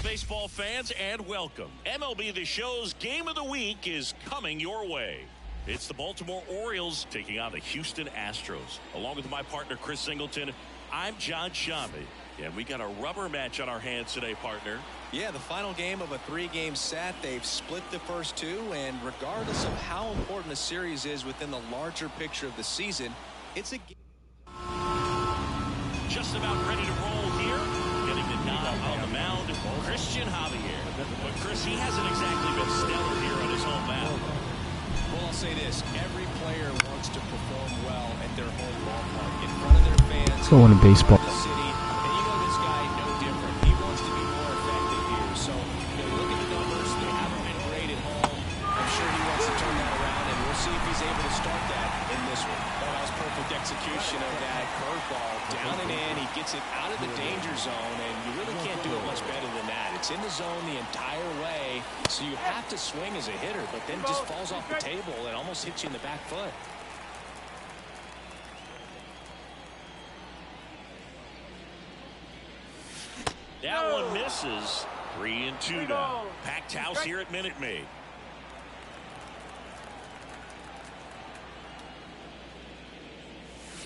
baseball fans, and welcome. MLB The Show's Game of the Week is coming your way. It's the Baltimore Orioles taking on the Houston Astros. Along with my partner, Chris Singleton, I'm John Shambi. And we got a rubber match on our hands today, partner. Yeah, the final game of a three-game set. They've split the first two, and regardless of how important a series is within the larger picture of the season, it's a game. Just about ready to roll here. Getting the nod on the mound, Christian Javier. But Chris, he hasn't exactly been stellar here on his home mound. Well, I'll say this. Every player wants to perform well at their home ballpark, in front of their fans. Go on in baseball. The city. And you know this guy, no different. He wants to be more effective here. So, you look at the numbers. They haven't been great at home. I'm sure he wants to turn that around, and we'll see if he's able to start that in this one. Well, that was perfect execution of that curveball. Down and in. He gets it out of the danger zone, and you really can't do it much better than that. It's in the zone the entire way, so you have to swing as a hitter, but then just falls off the table and almost hits you in the back foot. That one misses. 3-2 now. Packed house here at Minute Maid.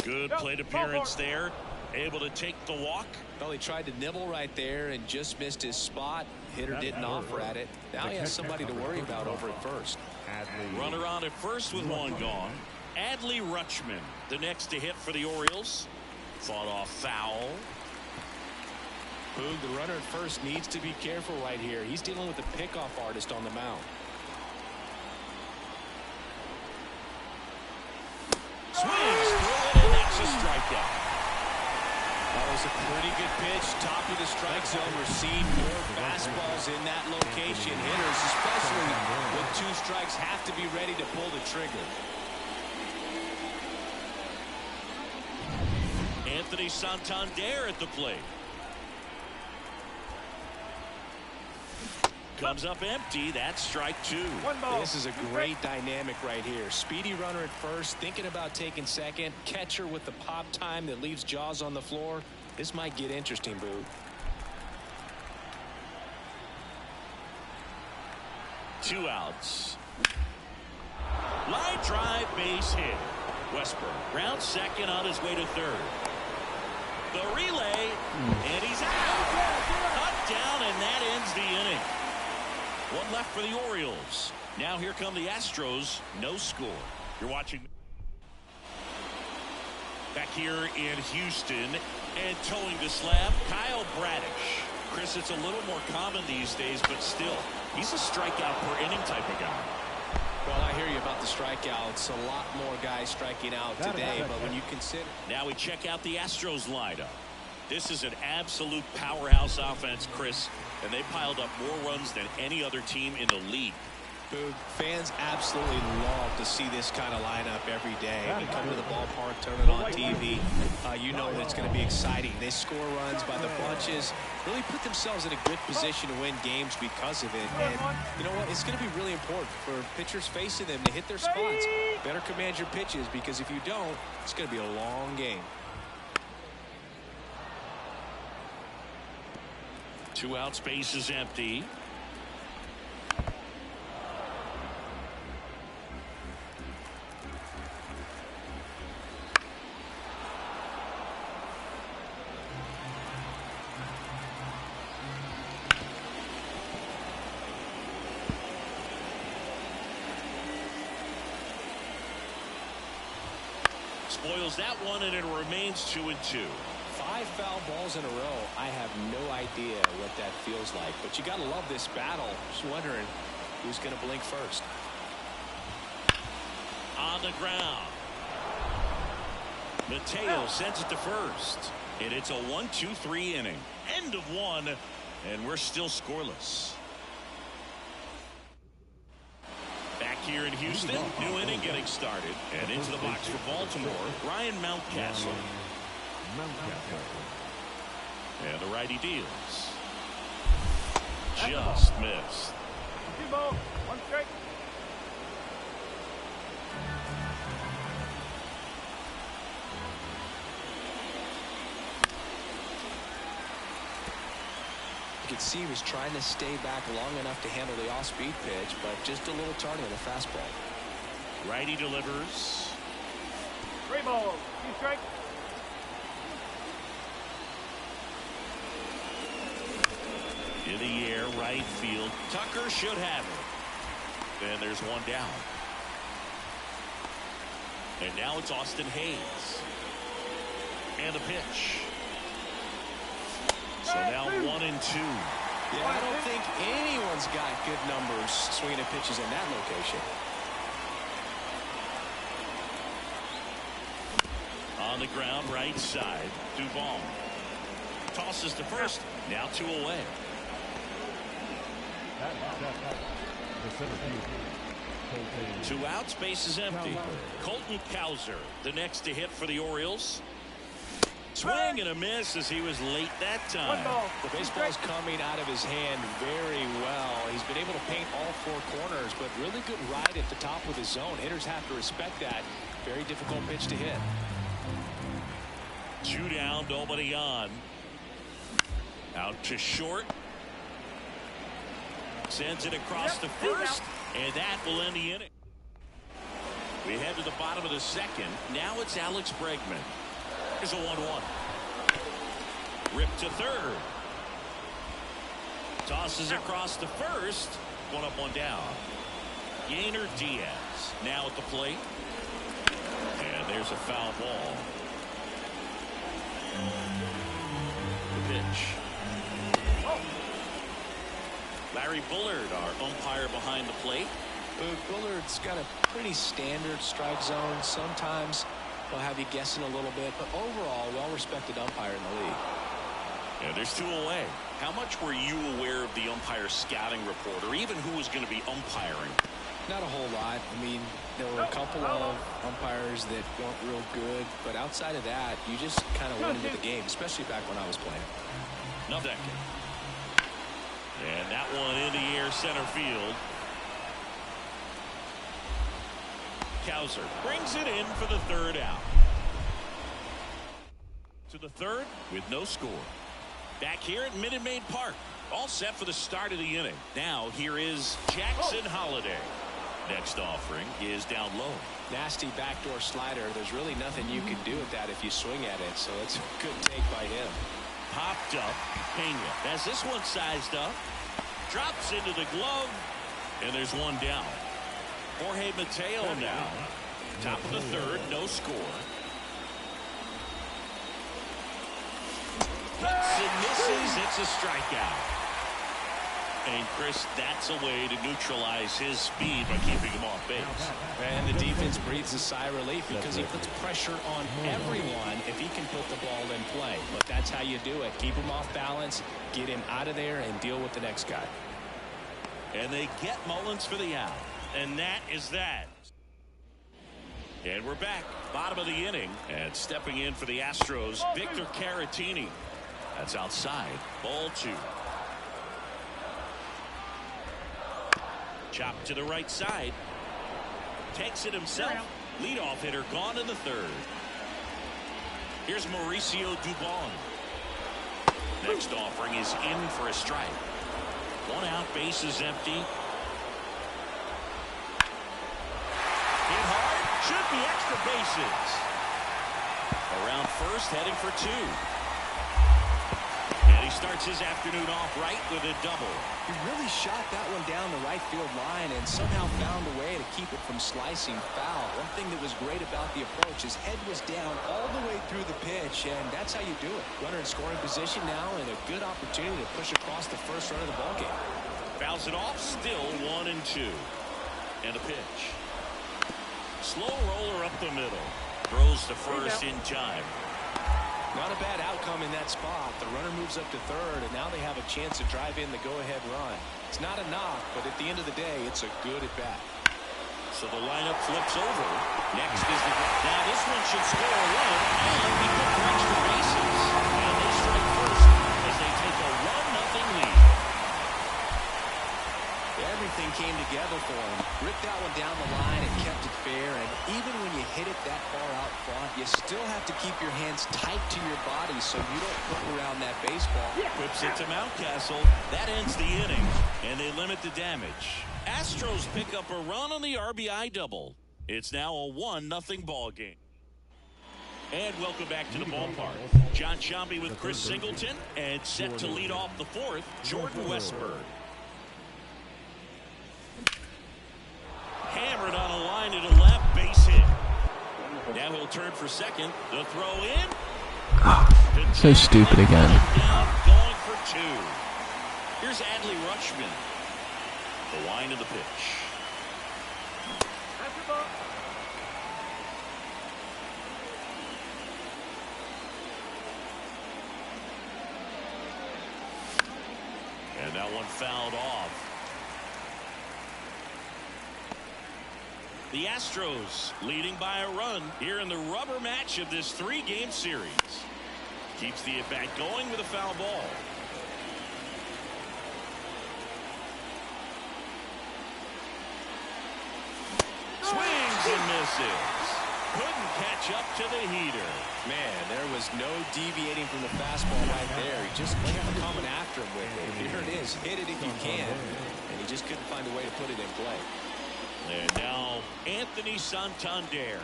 Good plate appearance there. Able to take the walk. Well, he tried to nibble right there and just missed his spot. Hitter didn't offer at it. Now he has somebody to worry about over at first. Runner on at first with one gone. Adley Rutschman, the next to hit for the Orioles. Fought off foul. Boog, the runner at first needs to be careful right here. He's dealing with the pickoff artist on the mound. Swings through it, and that's a strikeout. That was a pretty good pitch. Top of the strike zone. We're seeing more fastballs in that location. Hitters, especially with two strikes, have to be ready to pull the trigger. Anthony Santander at the plate. Comes up empty. That's strike two. This is a great dynamic right here. Speedy runner at first, thinking about taking second. Catcher with the pop time that leaves Jaws on the floor. This might get interesting, Boo. 2 outs. Line drive, base hit. Westbrook rounds second, on his way to third. The relay, and he's out. Cut down, and that ends the inning. One left for the Orioles. Now here come the Astros. No score. You're watching back here in Houston, and towing the slab, Kyle Bradish. Chris, it's a little more common these days, but still, he's a strikeout per inning type of guy. Well, I hear you about the strikeouts. A lot more guys striking out today, but when you consider... Now we check out the Astros lineup. This is an absolute powerhouse offense, Chris, and they piled up more runs than any other team in the league. Boog, fans absolutely love to see this kind of lineup every day. They come to the ballpark, turn it on TV. You know it's going to be exciting. They score runs by the bunches, really put themselves in a good position to win games because of it. And you know what? It's going to be really important for pitchers facing them to hit their spots. Better command your pitches, because if you don't, it's going to be a long game. 2 out, space is empty. Spoils that one, and it remains 2-2. 5 foul balls in a row. I have no idea what that feels like, but you got to love this battle. Just wondering who's going to blink first. On the ground. Mateo sends it to first, and it's a 1-2-3 inning. End of one, and we're still scoreless. Back here in Houston, new inning getting started, and into the box for Baltimore, Ryan Mountcastle. And the righty deals. Just missed. 1 strike. could see he was trying to stay back long enough to handle the off-speed pitch, but just a little tardy on the fastball. Righty delivers. 3 balls, 2 strikes. In the air, right field. Tucker should have it. And there's one down. And now it's Austin Hayes. And a pitch. So now 1-2. Yeah, I don't think anyone's got good numbers swinging pitches in that location. On the ground, right side. Duvall tosses to first. Now 2 away. Two outs, base is empty. Colton Cowser, the next to hit for the Orioles. Swing and a miss as he was late that time. The baseball's coming out of his hand very well. He's been able to paint all 4 corners, but really good ride at the top with his zone. Hitters have to respect that. Very difficult pitch to hit. 2 down, nobody on. Out to short. Sends it across the first, and that will end the inning. We head to the bottom of the second. Now it's Alex Bregman. Here's a 1-1. Rip to third. Tosses across the first. 1 up, 1 down. Yainer Diaz now at the plate. And there's a foul ball. The pitch. Larry Bullard, our umpire behind the plate. Bullard's got a pretty standard strike zone. Sometimes he'll have you guessing a little bit, but overall, well-respected umpire in the league. Yeah, there's 2 away. How much were you aware of the umpire scouting report, or even who was going to be umpiring? Not a whole lot. I mean, there were a couple of umpires that weren't real good, but outside of that, you just kind of went into the game, especially back when I was playing. No second. And that one in the air, center field. Cowser brings it in for the 3rd out. To the 3rd with no score. Back here at Minute Maid Park. All set for the start of the inning. Now here is Jackson Holliday. Next offering is down low. Nasty backdoor slider. There's really nothing you can do with that if you swing at it, so it's a good take by him. Popped up. Pena has this one sized up. Drops into the glove. And there's 1 down. Jorge Mateo now. Top of the 3rd. No score. Hits and misses. It's a strikeout. And Chris, that's a way to neutralize his speed by keeping him off base. And the defense breathes a sigh of relief because he puts pressure on everyone if he can put the ball in play. But that's how you do it. Keep him off balance, get him out of there, and deal with the next guy. And they get Mullins for the out. And that is that. And we're back. Bottom of the inning. And stepping in for the Astros, Victor Caratini. That's outside. Ball 2. Chop to the right side. Takes it himself. Leadoff hitter gone in the 3rd. Here's Mauricio Dubon. Next offering is in for a strike. 1 out, base is empty. Hit hard. Should be extra bases. Around first, heading for 2. And he starts his afternoon off right with a double. He really shot that one down the right field line and somehow found a way to keep it from slicing foul. One thing that was great about the approach, his head was down all the way through the pitch, and that's how you do it. Runner in scoring position now, and a good opportunity to push across the first run of the ballgame. Fouls it off, still 1-2. And a pitch. Slow roller up the middle. Throws to first in time. Not a bad outcome in that spot. The runner moves up to 3rd, and now they have a chance to drive in the go-ahead run. It's not a knock, but at the end of the day, it's a good at-bat. So the lineup flips over. Next is the... Now this one should score a run, and be put for extra bases. And they strike first as they take a 1-0 lead. Everything came together for him. Ripped that one down the line and kept it fair. And even when you hit it that far out front, you still have to keep your hands tight to your body so you don't hook around that baseball. Whips it to Mountcastle. That ends the inning, and they limit the damage. Astros pick up a run on the RBI double. It's now a 1-0 ball game. And welcome back to the ballpark. John Sciambi with Chris Singleton, and set to lead off the fourth, Jordan Westburg. Hammered on a line to the left, base hit. Now he'll turn for second. The throw in. So stupid again. Going for two. Here's Adley Rutschman. The wind of the pitch. And that one fouled off. The Astros leading by a run here in the rubber match of this 3-game series. Keeps the at-bat going with a foul ball. Swings and misses. Couldn't catch up to the heater. Man, there was no deviating from the fastball right there. He just kept coming after him with it. Here it is. Hit it if you can. And he just couldn't find a way to put it in play. And now Anthony Santander.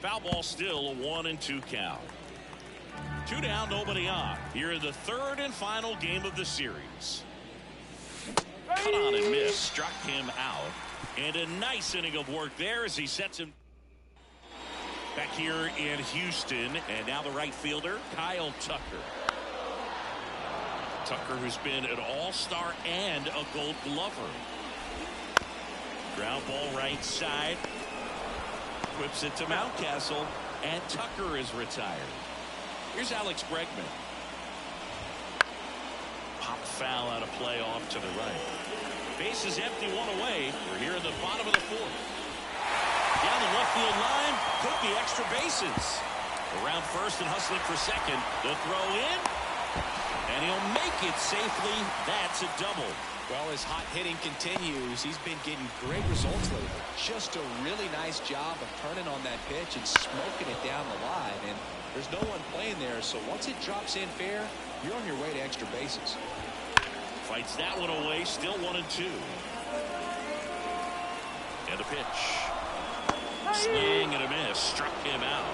Foul ball, still a 1-2 count. 2 down, nobody on. Here in the third and final game of the series. Cut on and miss, struck him out. And a nice inning of work there as he sets him back here in Houston. And now the right fielder, Kyle Tucker. Tucker, who's been an all-star and a Gold Glover. Ground ball right side. Whips it to Mountcastle, and Tucker is retired. Here's Alex Bregman. Pop foul out of play off to the right. Base is empty, one away. We're here in the bottom of the fourth. Down the left field line, took the extra bases. Around first and hustling for second. The throw in, and he'll make it safely. That's a double. Well, his hot hitting continues. He's been getting great results lately. Just a really nice job of turning on that pitch and smoking it down the line. And there's no one playing there, so once it drops in fair, you're on your way to extra bases. Fights that one away, still 1-2. And a pitch. Swing and a miss. Struck him out.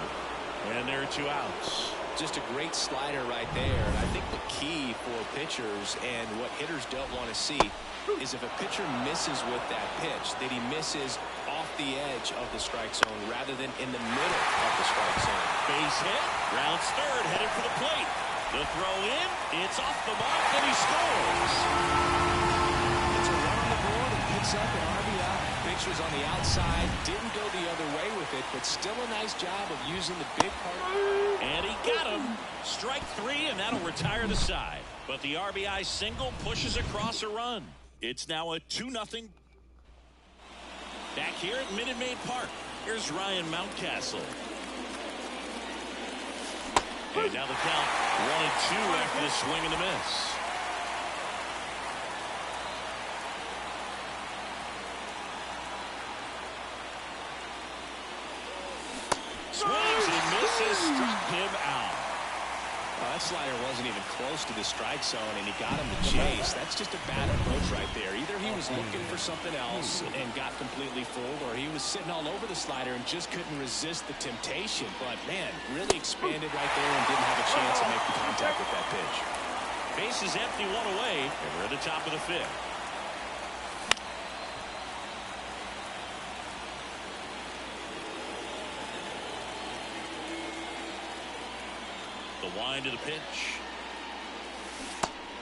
And there are 2 outs. Just a great slider right there. And I think the key for pitchers and what hitters don't want to see is if a pitcher misses with that pitch, that he misses off the edge of the strike zone rather than in the middle of the strike zone. Base hit. Rounds third, headed for the plate. The throw in. It's off the mark, and he scores. It's a run on the board and picks up an RBI. Pitch was on the outside, didn't go the other way with it, but still a nice job of using the big part. And he got him. Strike 3, and that'll retire the side. But the RBI single pushes across a run. It's now a 2-0. Back here at Minute Maid Park, here's Ryan Mountcastle. And now the count 1-2 after the swing and the miss. Swings and misses, struck him out. That slider wasn't even close to the strike zone, and he got him to chase. That's just a bad approach right there. Either he was looking for something else and got completely fooled, or he was sitting all over the slider and just couldn't resist the temptation. But, man, really expanded right there and didn't have a chance to make the contact with that pitch. Base is empty, one away, and we're at the top of the 5th. The wind of the pitch.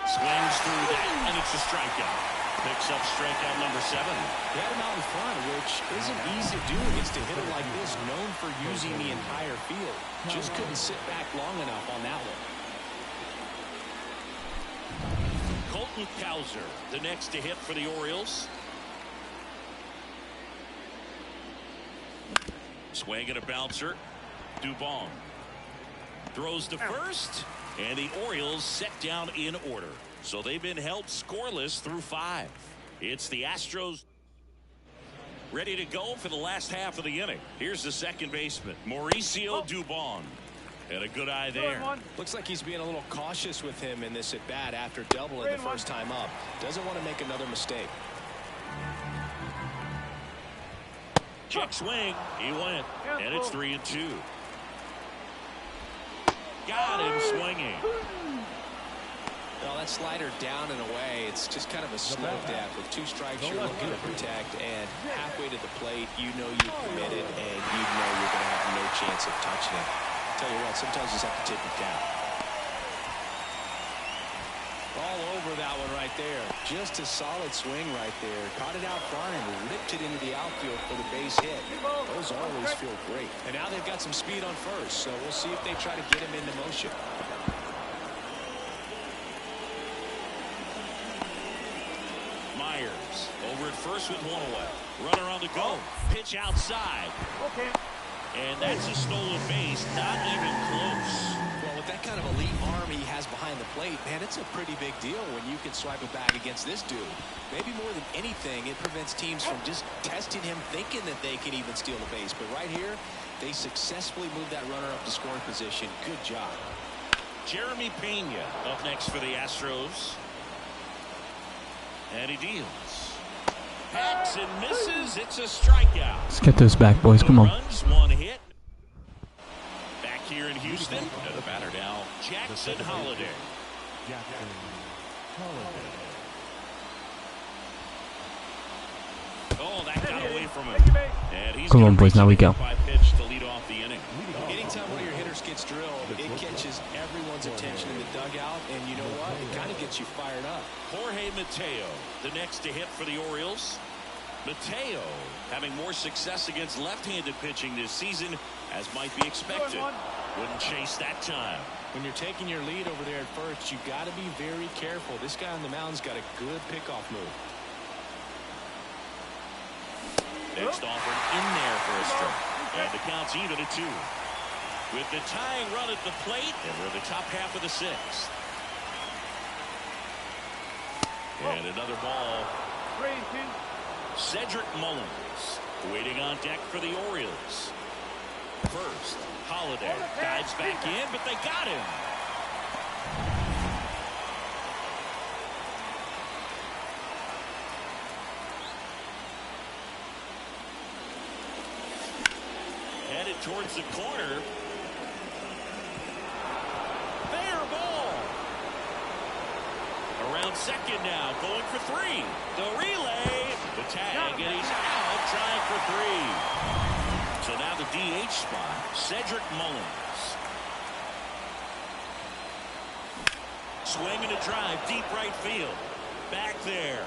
Swings through that, and it's a strikeout. Picks up strikeout number 7. He had him out in front, which isn't easy to do against a hitter like this, known for using the entire field. Just couldn't sit back long enough on that one. Colton Cowser, the next to hit for the Orioles. Swing and a bouncer. Dubon throws to first, And the Orioles set down in order. So they've been held scoreless through 5. It's the Astros ready to go for the last half of the inning. Here's the second baseman, Mauricio Dubon. And a good eye there. Looks like he's being a little cautious with him in this at bat after doubling the first time up. Doesn't want to make another mistake. Check swing. He went. And it's 3-2. Got him swinging. Well, that slider down and away, it's just kind of a slow death. With 2 strikes, you're looking to protect, and halfway to the plate, you know you've committed, and you know you're going to have no chance of touching it. Tell you what, sometimes you just have to tip your cap. All over that one right there. Just a solid swing right there. Caught it out front and ripped it into the outfield for the base hit. Those always feel great. And now they've got some speed on first, so we'll see if they try to get him into motion. Myers over at first with 1 away. Runner on the go. Pitch outside. Okay. And that's a stolen base. Not even close. Well, with that kind of elite arm he has behind the plate, man, it's a pretty big deal when you can swipe it back against this dude. Maybe more than anything, it prevents teams from just testing him, thinking that they can even steal the base. But right here, they successfully moved that runner up to scoring position. Good job. Jeremy Pena up next for the Astros. And he deals. Hacks and misses. It's a strikeout. Let's get those back, boys. Come on. Runs, 1 hit. Back here in Houston. And the batter now, Jackson Holliday. Oh, that got away from him. And he's Come on, boys. Now we go. Pitch to lead off the inning. Anytime one of your hitters gets drilled, it catches everyone's attention in the dugout, and you know what? It kind of gets you fired up. Jorge Mateo, the next to hit for the Orioles. Mateo having more success against left-handed pitching this season, as might be expected. Wouldn't chase that time. When you're taking your lead over there at first, you got to be very careful. This guy on the mound's got a good pickoff move. Next offered in there for a strike. And the count's even at 2. With the tying run at the plate, and we're in the top half of the 6th. And another ball. Cedric Mullins waiting on deck for the Orioles. First, Holliday dives back in, but they got him. Headed towards the corner. Fair ball. Around second now, going for 3. The relay, the tag, and he's out trying for 3. So now the DH spot, Cedric Mullins. Swing and a drive, deep right field. Back there.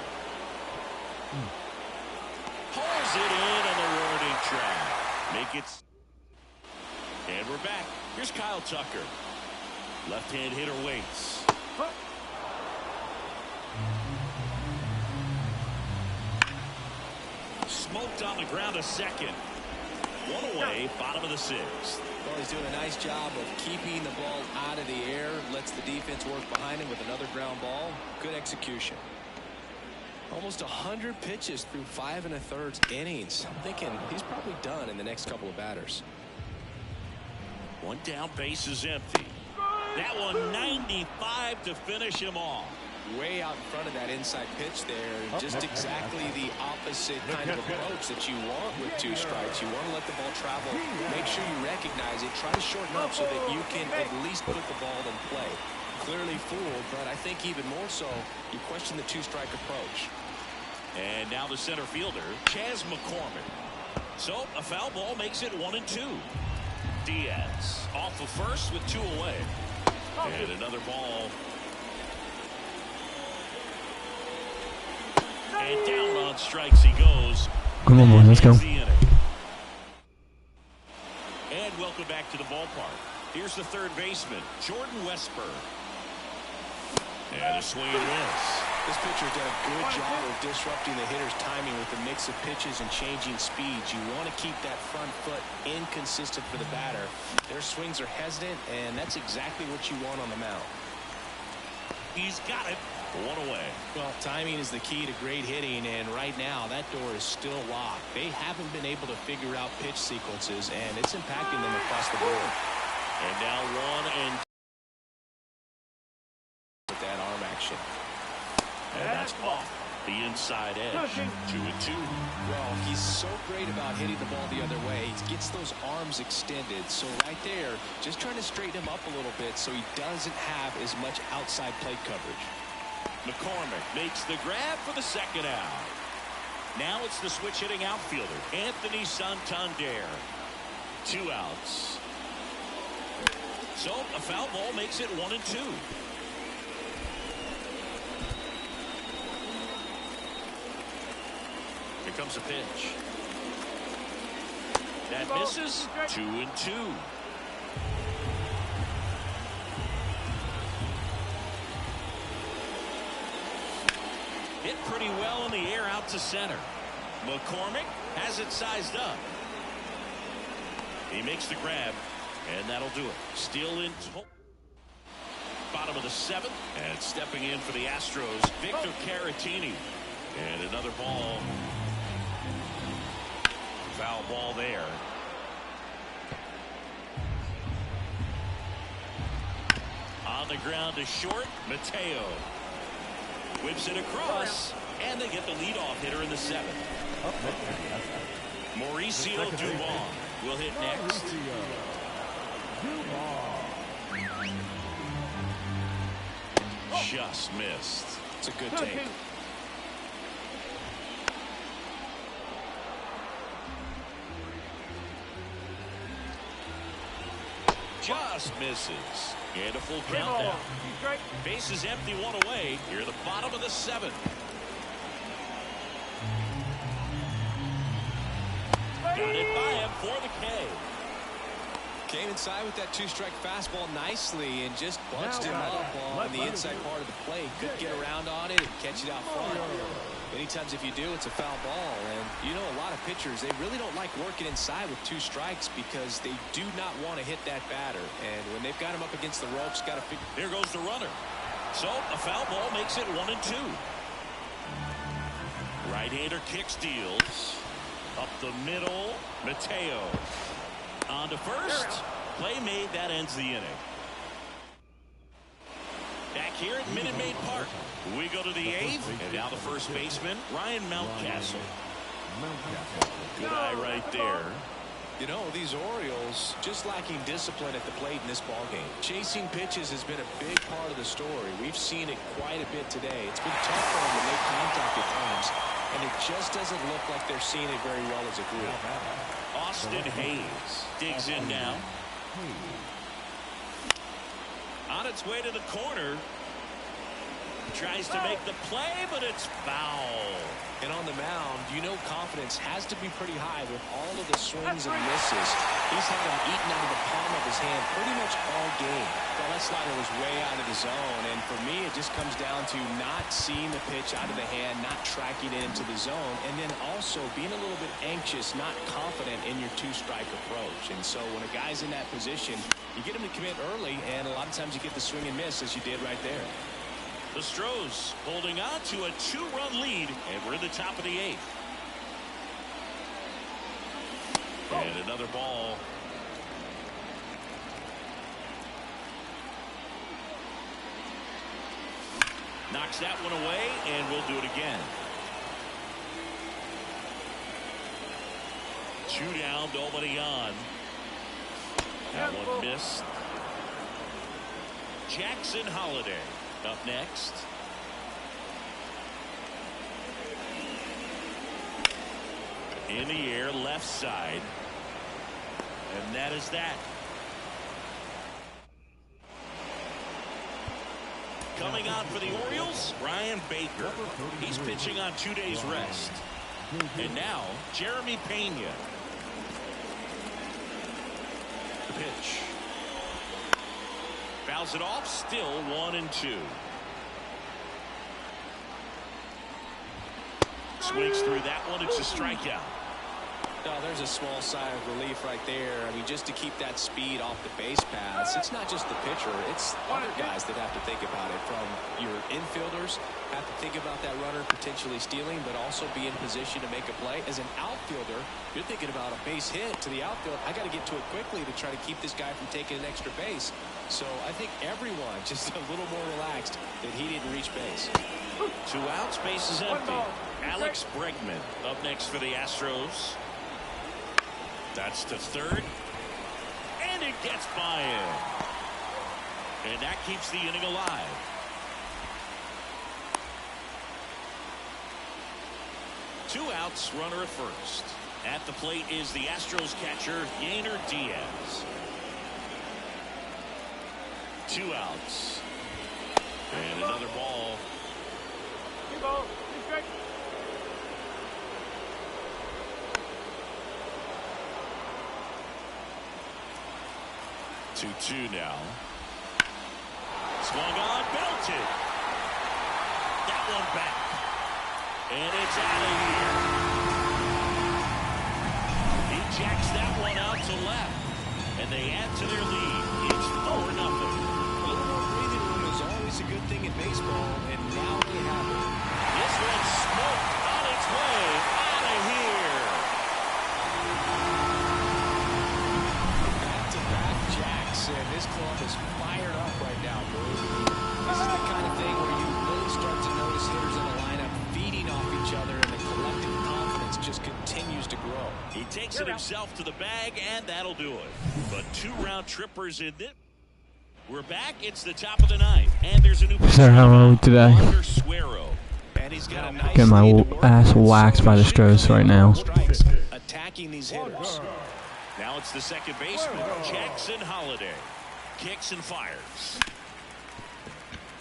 Pulls it in on the warning track. Make it. And we're back. Here's Kyle Tucker. Left-hand hitter waits. Smoked on the ground a second. 1 away, bottom of the 6th. Well, he's doing a nice job of keeping the ball out of the air. Lets the defense work behind him with another ground ball. Good execution. Almost 100 pitches through 5 1/3 innings. I'm thinking he's probably done in the next couple of batters. 1 down, base is empty. That one 95 to finish him off. Way out in front of that inside pitch there. Just exactly the opposite kind of approach that you want with 2 strikes. You want to let the ball travel. Make sure you recognize it. Try to shorten up so that you can at least put the ball in play. Clearly fooled, but I think even more so, you question the 2-strike approach. And now the center fielder, Chas McCormick. So a foul ball makes it 1-2. Diaz off of first with 2 away. And another ball. And down on strikes he goes. Come on, boys, let's go. And welcome back to the ballpark. Here's the third baseman, Jordan Westburg. And a swing and a miss. This pitcher did a good job of disrupting the hitter's timing with the mix of pitches and changing speeds. You want to keep that front foot inconsistent for the batter. Their swings are hesitant, and that's exactly what you want on the mound. He's got it. One away. Well, timing is the key to great hitting, and right now that door is still locked. They haven't been able to figure out pitch sequences, and it's impacting them across the board. And now 1 and with that arm action. And that's off the inside edge. 2 and 2. Well, he's so great about hitting the ball the other way. He gets those arms extended. So right there, just trying to straighten him up a little bit so he doesn't have as much outside plate coverage. McCormick makes the grab for the second out. Now it's the switch hitting outfielder, Anthony Santander. 2 outs. So a foul ball makes it 1 and 2. Here comes a pitch. That misses. 2 and 2. Hit pretty well in the air out to center. McCormick has it sized up. He makes the grab, and that'll do it. Still in bottom of the 7th, and stepping in for the Astros, Victor Caratini. And another ball. Foul ball there. On the ground to short, Mateo. Whips it across, and they get the leadoff hitter in the 7th. Mauricio Dubon will hit next. Just missed. It's a good take. Just misses. And a full countdown. Base is empty, 1 away. Here at the bottom of the 7th. Got it by him for the K. Came inside with that 2-strike fastball nicely and just bunched him up on the inside part of the plate. Couldn't get around on it and catch it out front. Many times if you do, it's a foul ball. And you know, a lot of pitchers, they really don't like working inside with 2 strikes because they do not want to hit that batter. And when they've got him up against the ropes, got to figure. Here goes the runner. So a foul ball makes it 1 and 2. Right-hander kick steals. Up the middle, Mateo. On to first. Play made. That ends the inning. Back here at Minute Maid Park. We go to the 8th. And now the first baseman, Ryan Mountcastle. Good eye right there. You know, these Orioles just lacking discipline at the plate in this ballgame. Chasing pitches has been a big part of the story. We've seen it quite a bit today. It's been tough for them to make contact at times, and it just doesn't look like they're seeing it very well as a group. Austin Hayes digs in now. On its way to the corner. Tries to make the play, but it's foul. And on the mound, you know confidence has to be pretty high with all of the swings and misses. He's had them eaten out of the palm of his hand pretty much all game. Well, that slider was way out of the zone, and for me, it just comes down to not seeing the pitch out of the hand, not tracking it into the zone, and then also being a little bit anxious, not confident in your 2-strike approach. And so when a guy's in that position, you get him to commit early, and a lot of times you get the swing and miss, as you did right there. The Astros holding on to a 2-run lead, and we're in the top of the 8th. And another ball. Knocks that one away, and we'll do it again. 2 down, nobody on. That one missed. Jackson Holiday up next. In the air, left side. And that is that. Coming on for the Orioles, Brian Baker. He's pitching on 2 days rest. And now, Jeremy Pena. The pitch. Fouls it off, still 1 and 2. swings through that one. It's a strikeout. Oh, there's a small sigh of relief right there. I mean, just to keep that speed off the base paths. It's not just the pitcher. It's other guys that have to think about it. From your infielders, have to think about that runner potentially stealing, but also be in position to make a play. As an outfielder, you're thinking about a base hit to the outfield. I got to get to it quickly to try to keep this guy from taking an extra base. So I think everyone just a little more relaxed that he didn't reach base. 2 outs, base is empty. Alex Bregman up next for the Astros. That's to third. And it gets by him. And that keeps the inning alive. Two outs, runner at first. At the plate is the Astros catcher, Yainer Diaz. 2 outs. And another ball. 2 balls, 2 strikes. 2-2 now. Swung on, belted. That one back. And it's out of here. He jacks that one out to left. And they add to their lead. It's 4-0. A little more breathing room is always a good thing in baseball, and now they have it. This one's smoked on its way out of here. Back-to-back jacks, and this club is fired up right now, Bruce. This is the kind of thing where you really start to notice hitters in the lineup feeding off each other, and the collective confidence just continues to grow. He takes it himself to the bag, and that'll do it. But 2 round trippers in it. We're back. It's the top of the 9th, and there's a new. Sir, how are we today? And he's got a nice Getting my ass waxed by the Astros right now. Attacking these hitters. Now it's the second baseman, Jackson Holliday. Kicks and fires.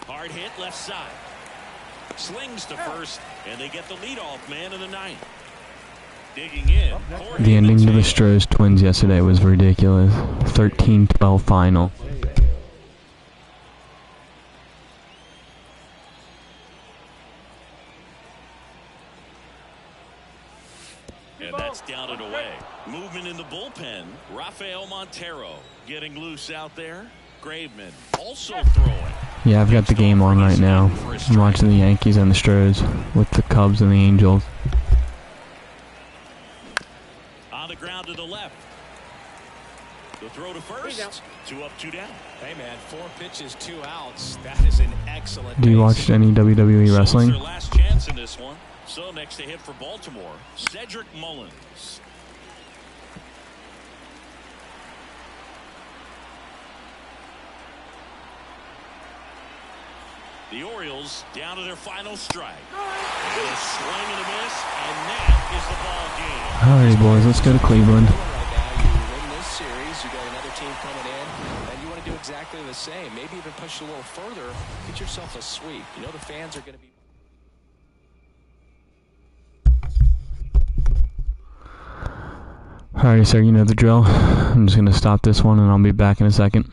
Hard hit left side. Slings to first, and they get the leadoff man in the 9th. Digging in. The ending to the Astros Twins yesterday was ridiculous. 13-12 final. And that's down and away. Movement in the bullpen. Rafael Montero getting loose out there. Graveman also throwing. Yeah, I've got the game on right now. I'm watching the Yankees and the Astros with the Cubs and the Angels. On the ground to the left. The throw to first. 2 up, 2 down. Hey man, 4 pitches, 2 outs. That is an excellent. Do you watch any WWE wrestling? So it's their last chance in this one. So next to hit for Baltimore, Cedric Mullins. The Orioles down to their final strike. And a swing and a miss, and that is the ball game. Alrighty, boys, let's go to Cleveland. Right now, you win this series, you got another team coming in, and you want to do exactly the same. Maybe even push a little further, get yourself a sweep. You know the fans are going to be. Alrighty, sir, you know the drill. I'm just going to stop this one and I'll be back in a second.